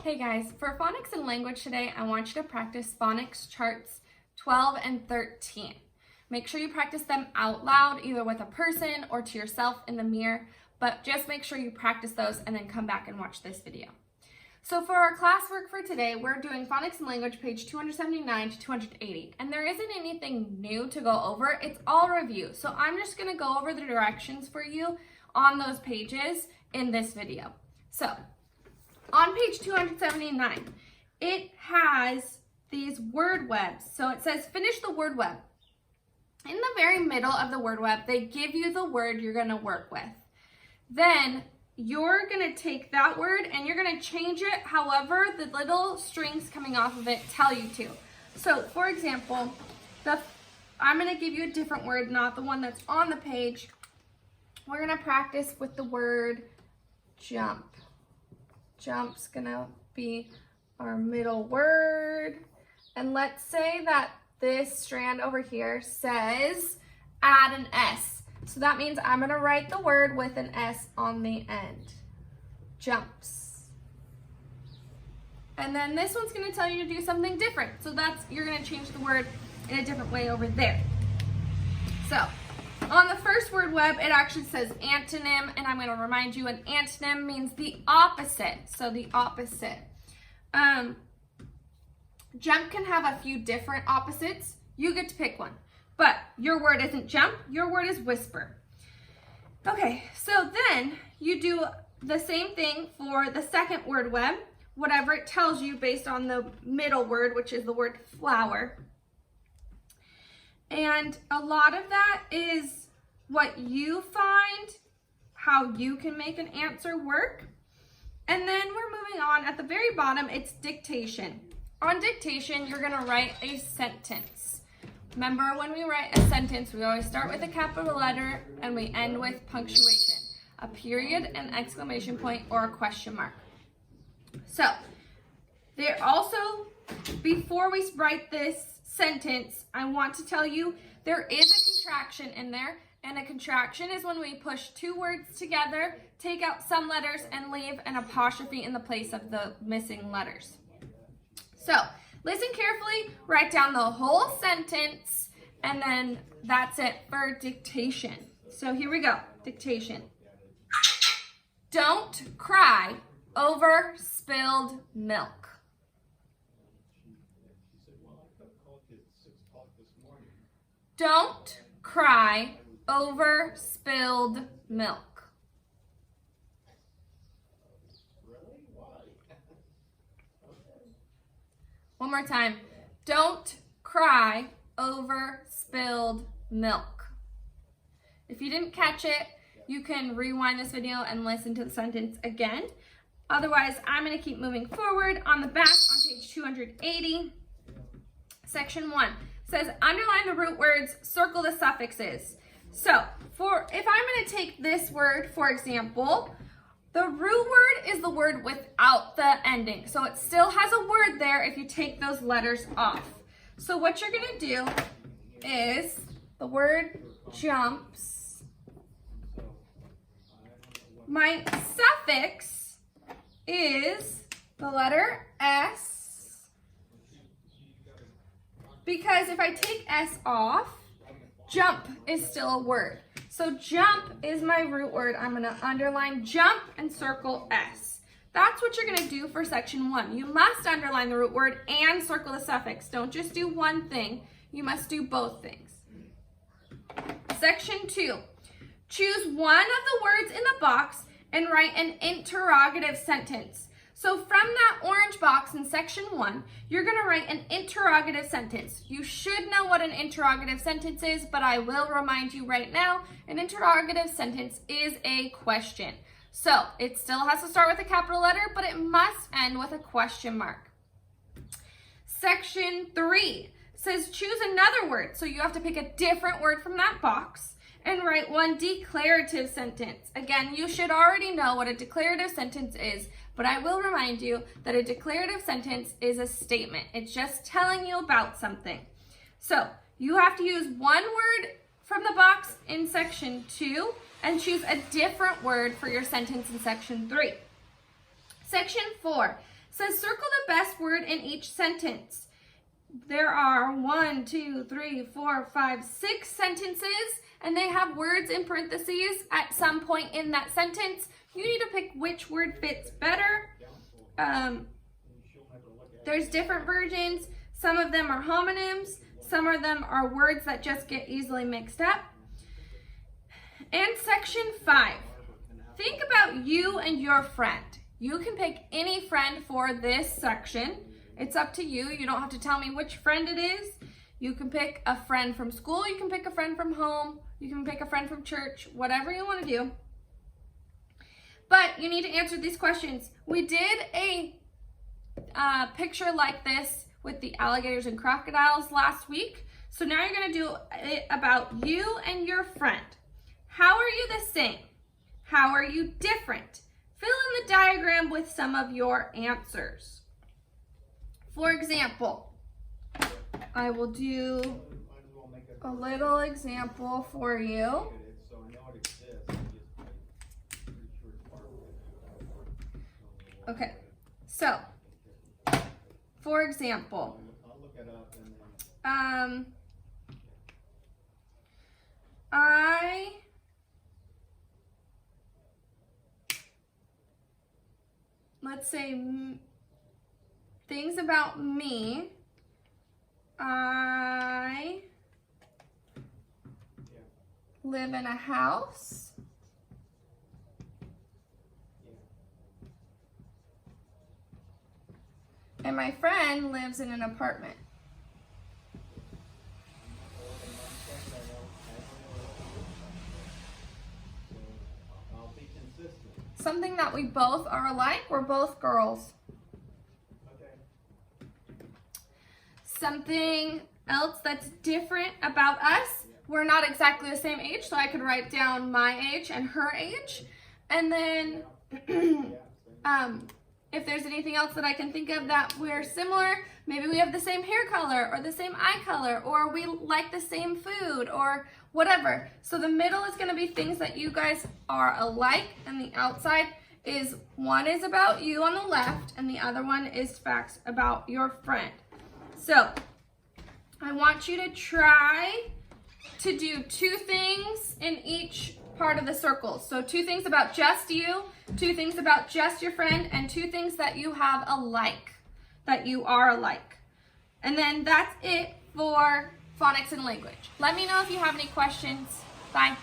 Hey guys, for phonics and language today, I want you to practice phonics charts 12 and 13. Make sure you practice them out loud, either with a person or to yourself in the mirror, but just make sure you practice those and then come back and watch this video. So for our classwork for today, we're doing phonics and language page 279 to 280, and there isn't anything new to go over, it's all review. So I'm just gonna go over the directions for you on those pages in this video. So, on page 279, it has these word webs. So it says finish the word web. In the very middle of the word web, they give you the word you're gonna work with. Then you're gonna take that word and you're gonna change it however the little strings coming off of it tell you to. So for example, I'm gonna give you a different word, not the one that's on the page. We're gonna practice with the word jump. Jump's gonna be our middle word. And let's say that this strand over here says add an S. So that means I'm gonna write the word with an S on the end. Jumps. And then this one's gonna tell you to do something different. So you're gonna change the word in a different way over there. So on the first word web, it actually says antonym, and I'm going to remind you an antonym means the opposite. So the opposite. Jump can have a few different opposites. You get to pick one. But your word isn't jump, your word is whisper. Okay, so then you do the same thing for the second word web, whatever it tells you based on the middle word, which is the word flower. And a lot of that is what you find, how you can make an answer work. And then we're moving on. At the very bottom, it's dictation. On dictation, you're gonna write a sentence. Remember, when we write a sentence, we always start with a capital letter and we end with punctuation, a period, an exclamation point, or a question mark. So, there also, before we write this sentence, I want to tell you there is a contraction in there, and a contraction is when we push two words together, take out some letters, and leave an apostrophe in the place of the missing letters. So listen carefully, write down the whole sentence, and then that's it for dictation. So here we go, dictation. Don't cry over spilled milk. Don't cry over spilled milk. One more time. Don't cry over spilled milk. If you didn't catch it, you can rewind this video and listen to the sentence again. Otherwise, I'm going to keep moving forward. On the back, on page 280, section 1. Says underline the root words, circle the suffixes. So if I'm going to take this word, for example, the root word is the word without the ending. So it still has a word there if you take those letters off. So what you're going to do is the word jumps. My suffix is the letter S. Because if I take S off, jump is still a word. So jump is my root word. I'm going to underline jump and circle S. That's what you're going to do for section 1. You must underline the root word and circle the suffix. Don't just do one thing. You must do both things. Section 2. Choose one of the words in the box and write an interrogative sentence. So from that orange box in section 1, you're going to write an interrogative sentence. You should know what an interrogative sentence is, but I will remind you right now, an interrogative sentence is a question. So it still has to start with a capital letter, but it must end with a question mark. Section 3 says choose another word. So you have to pick a different word from that box and write one declarative sentence. Again, you should already know what a declarative sentence is, but I will remind you that a declarative sentence is a statement. It's just telling you about something. So you have to use one word from the box in section 2 and choose a different word for your sentence in section 3. Section 4 says circle the best word in each sentence. There are 1, 2, 3, 4, 5, 6 sentences, and they have words in parentheses at some point in that sentence. You need to pick which word fits better. There's different versions. Some of them are homonyms. Some of them are words that just get easily mixed up. And section 5. Think about you and your friend. You can pick any friend for this section. It's up to you. You don't have to tell me which friend it is. You can pick a friend from school. You can pick a friend from home. You can pick a friend from church, whatever you want to do. But you need to answer these questions. We did a picture like this with the alligators and crocodiles last week. So now you're going to do it about you and your friend. How are you the same? How are you different? Fill in the diagram with some of your answers. For example, I will do a little example for you. Okay, so for example, let's say things about me. I live in a house. And my friend lives in an apartment. Something that we both are alike, we're both girls. Something else that's different about us, we're not exactly the same age, so I could write down my age and her age. And then if there's anything else that I can think of that we're similar, maybe we have the same hair color or the same eye color, or we like the same food or whatever. So the middle is going to be things that you guys are alike, and the outside is one is about you on the left and the other one is facts about your friend. So I want you to try to do 2 things in each part of the circle. So 2 things about just you, 2 things about just your friend, and 2 things that you have alike, that you are alike. And then that's it for phonics and language. Let me know if you have any questions. Bye.